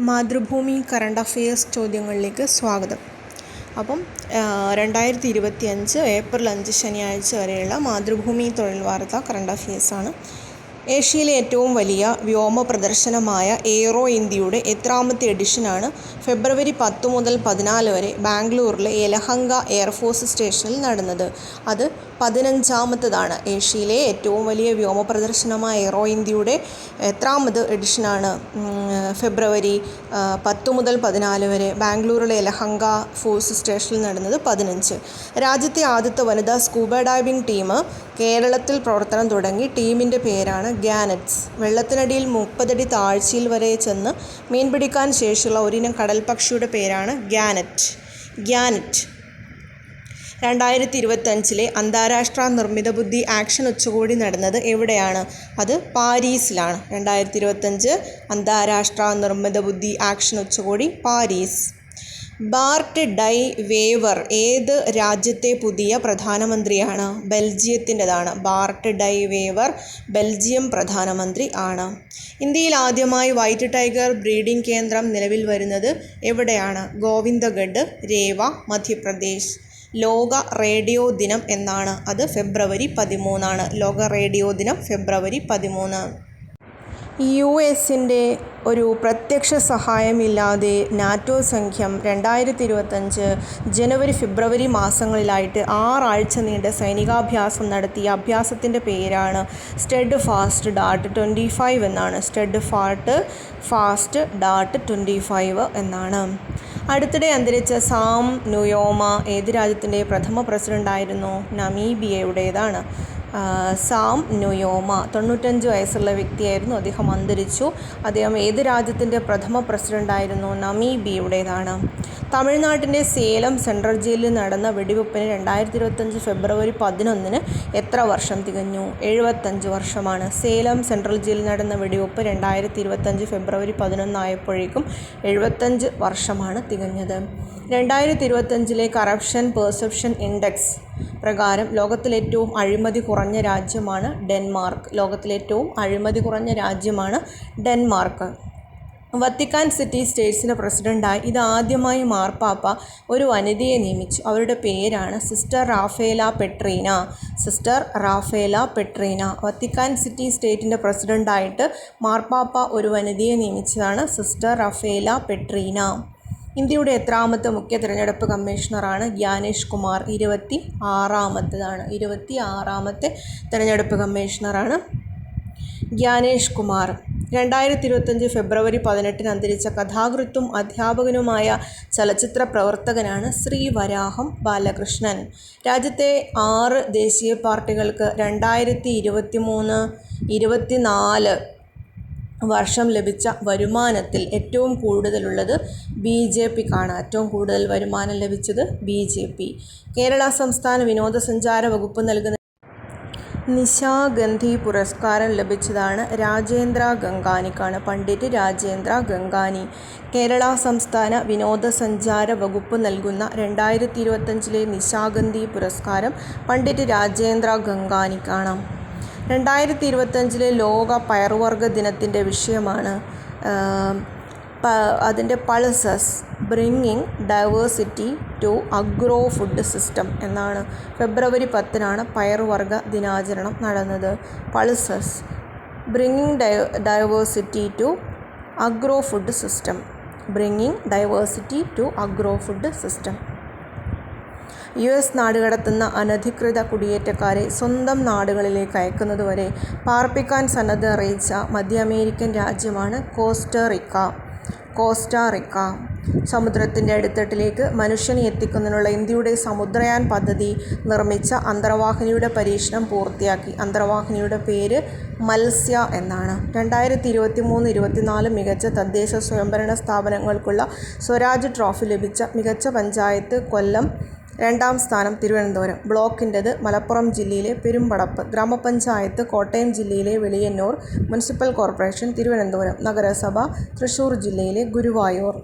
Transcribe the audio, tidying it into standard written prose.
Mathrubhumi current affairs ചോദ്യങ്ങളിലേക്ക് സ്വാഗതം. അപ്പം 2025 April 5 ശനിയാഴ്ച വരെയുള്ള മാതൃഭൂമി തൊഴിൽ വാർത്ത കറണ്ട് അഫയേഴ്സാണ്. ഏഷ്യയിലെ ഏറ്റവും വലിയ വ്യോമ പ്രദർശനമായ എയ്റോ ഇന്ത്യയുടെ എത്രാമത്തെ എഡിഷനാണ് ഫെബ്രുവരി 10 മുതൽ 14 വരെ ബാംഗ്ലൂരിലെ യലഹങ്ക എയർഫോഴ്സ് സ്റ്റേഷനിൽ നടന്നത്? അത് 15ാമത്തേതാണ്. ഏഷ്യയിലെ ഏറ്റവും വലിയ വ്യോമ പ്രദർശനമായ എയ്റോ ഇന്ത്യയുടെ എത്രാമത് എഡിഷനാണ് ഫെബ്രുവരി 10 മുതൽ 14 വരെ ബാംഗ്ലൂരിലെ യലഹങ്ക ഫോഴ്സ് സ്റ്റേഷനിൽ നടന്നത്? 15. രാജ്യത്തെ ആദ്യത്തെ വനിതാ സ്കൂബ ഡൈവിംഗ് ടീം കേരളത്തിൽ പ്രവർത്തനം തുടങ്ങി. ടീമിൻ്റെ പേരാണ് ഗ്യാനറ്റ്സ്. വെള്ളത്തിനടിയിൽ 30 അടി താഴ്ചയിൽ വരെ ചെന്ന് മീൻ പിടിക്കാൻ ശേഷിയുള്ള ഒരിനം കടൽപക്ഷിയുടെ പേരാണ് ഗ്യാനറ്റ്. 2025 അന്താരാഷ്ട്ര നിർമ്മിത ബുദ്ധി ആക്ഷൻ ഉച്ചകോടി നടന്നത് എവിടെയാണ്? അത് പാരീസിലാണ്. 2025 അന്താരാഷ്ട്ര നിർമ്മിത ബുദ്ധി ആക്ഷൻ ഉച്ചകോടി പാരീസ്. ബാർട്ട് ഡൈ വേവർ ഏത് രാജ്യത്തെ പുതിയ പ്രധാനമന്ത്രിയാണ്? ബെൽജിയത്തിൻ്റെതാണ്. ബാർട്ട് ഡൈ വേവർ ബെൽജിയം പ്രധാനമന്ത്രി ആണ്. ഇന്ത്യയിൽ ആദ്യമായി വൈറ്റ് ടൈഗർ ബ്രീഡിംഗ് കേന്ദ്രം നിലവിൽ വരുന്നത് എവിടെയാണ്? ഗോവിന്ദഗഡ്, രേവ, മധ്യപ്രദേശ്. ലോക റേഡിയോ ദിനം എന്നാണ്? അത് ഫെബ്രുവരി 13. ലോക റേഡിയോ ദിനം ഫെബ്രുവരി 13. US-ൻ്റെ ഒരു പ്രത്യക്ഷ സഹായമില്ലാതെ നാറ്റോ സഖ്യം 2025 ജനുവരി ഫെബ്രുവരി മാസങ്ങളിലായിട്ട് 6 ആഴ്ച നീണ്ട സൈനികാഭ്യാസം നടത്തിയ അഭ്യാസത്തിൻ്റെ പേരാണ് സ്റ്റെഡ് ഫാസ്റ്റ് ഡാർട്ട് 25 എന്നാണ്. സ്റ്റെഡ് ഫാസ്റ്റ് ഡാർട്ട് 25 എന്നാണ്. അടുത്തിടെ അന്തരിച്ച സാം നുയോമ ഏത് രാജ്യത്തിൻ്റെ പ്രഥമ പ്രസിഡൻ്റായിരുന്നു? നമീബിയയുടേതാണ്. സാം നുയോമ 95 വയസ്സുള്ള വ്യക്തിയായിരുന്നു. അദ്ദേഹം അന്തരിച്ചു. അദ്ദേഹം ഏത് രാജ്യത്തിൻ്റെ പ്രഥമ പ്രസിഡൻ്റായിരുന്നു? നമീബിയയുടേതാണ്. തമിഴ്നാട്ടിൻ്റെ സേലം സെൻട്രൽ ജയിലിൽ നടന്ന വെടിവെപ്പിന് 2025 ഫെബ്രുവരി 11 എത്ര വർഷം തികഞ്ഞു? 75 വർഷമാണ്. സേലം സെൻട്രൽ ജയിലിൽ നടന്ന വെടിവെപ്പ് 2025 ഫെബ്രുവരി 11 ആയപ്പോഴേക്കും 75 വർഷമാണ് തികഞ്ഞത്. 2025 കറപ്ഷൻ പെർസെപ്ഷൻ ഇൻഡെക്സ് പ്രകാരം ലോകത്തിലേറ്റവും അഴിമതി കുറഞ്ഞ രാജ്യമാണ് ഡെൻമാർക്ക്. ലോകത്തിലേറ്റവും അഴിമതി കുറഞ്ഞ രാജ്യമാണ് ഡെൻമാർക്ക്. വത്തിക്കാൻ സിറ്റി സ്റ്റേറ്റ്സിൻ്റെ പ്രസിഡൻ്റായി ഇതാദ്യമായി മാർപ്പാപ്പ ഒരു വനിതയെ നിയമിച്ചു. അവരുടെ പേരാണ് സിസ്റ്റർ റാഫേല പെട്രീന. സിസ്റ്റർ റാഫേല പെട്രീന. വത്തിക്കാൻ സിറ്റി സ്റ്റേറ്റിൻ്റെ പ്രസിഡൻ്റായിട്ട് മാർപ്പാപ്പ ഒരു വനിതയെ നിയമിച്ചതാണ് സിസ്റ്റർ റാഫേല പെട്രീന. ഇന്ത്യയുടെ എത്രാമത്തെ മുഖ്യ തിരഞ്ഞെടുപ്പ് കമ്മീഷണറാണ്? ഗ്യാനേഷ് കുമാർ. 26ാമത്തേതാണ്. 26ാമത്തെ തിരഞ്ഞെടുപ്പ് കമ്മീഷണറാണ് ഗ്യാനേഷ് കുമാർ. 2025 ഫെബ്രുവരി 18 അന്തരിച്ച കഥാകൃത്തും അധ്യാപകനുമായ ചലച്ചിത്ര പ്രവർത്തകനാണ് ശ്രീ വരാഹം ബാലകൃഷ്ണൻ. രാജ്യത്തെ 6 ദേശീയ പാർട്ടികൾക്ക് 2023-24 വർഷം ലഭിച്ച വരുമാനത്തിൽ ഏറ്റവും കൂടുതലുള്ളത് BJPക്കാണ്. ഏറ്റവും കൂടുതൽ വരുമാനം ലഭിച്ചത് BJP. കേരള സംസ്ഥാന വിനോദസഞ്ചാര വകുപ്പ് നൽകുന്ന നിശാഗന്ധി പുരസ്കാരം ലഭിച്ചതാണ് രാജേന്ദ്ര ഗംഗാനിക്കാണ്. പണ്ഡിറ്റ് രാജേന്ദ്ര ഗംഗാനി. കേരള സംസ്ഥാന വിനോദസഞ്ചാര വകുപ്പ് നൽകുന്ന 2025 നിശാഗന്ധി പുരസ്കാരം പണ്ഡിറ്റ് രാജേന്ദ്ര ഗംഗാനിക്കാണ്. 2025 ലോക പയറുവർഗ്ഗ ദിനത്തിൻ്റെ വിഷയമാണ് അതിൻ്റെ pulses bringing diversity to agro food system എന്നാണ്. ഫെബ്രുവരി 10 പയറുവർഗ്ഗ ദിനാചരണം നടന്നത്. Pulses bringing diversity to agro food system. Bringing diversity to agro food system. US നാടുകടത്തുന്ന അനധികൃത കുടിയേറ്റക്കാരെ സ്വന്തം നാടുകളിലേക്ക് അയക്കുന്നതുവരെ പാർപ്പിക്കാൻ സന്നദ്ധ അറിയിച്ച മധ്യ അമേരിക്കൻ രാജ്യമാണ് കോസ്റ്റാറിക്ക. സമുദ്രത്തിൻ്റെ അടിത്തട്ടിലേക്ക് മനുഷ്യനെ എത്തിക്കുന്നതിനുള്ള ഇന്ത്യയുടെ സമുദ്രയാൻ പദ്ധതി നിർമ്മിച്ച അന്തർവാഹിനിയുടെ പരീക്ഷണം പൂർത്തിയാക്കി. അന്തർവാഹിനിയുടെ പേര് മത്സ്യ എന്നാണ്. 2023-24 മികച്ച തദ്ദേശ സ്വയംഭരണ സ്ഥാപനങ്ങൾക്കുള്ള സ്വരാജ് ട്രോഫി ലഭിച്ച മികച്ച പഞ്ചായത്ത് കൊല്ലം. 2ാം സ്ഥാനം തിരുവനന്തപുരം. ബ്ലോക്കിൻ്റെത് മലപ്പുറം ജില്ലയിലെ പെരുമ്പടപ്പ്. ഗ്രാമപഞ്ചായത്ത് കോട്ടയം ജില്ലയിലെ വെളിയന്നൂർ. Municipal corporation Thiruvananthapuram. നഗരസഭ തൃശ്ശൂർ ജില്ലയിലെ ഗുരുവായൂർ.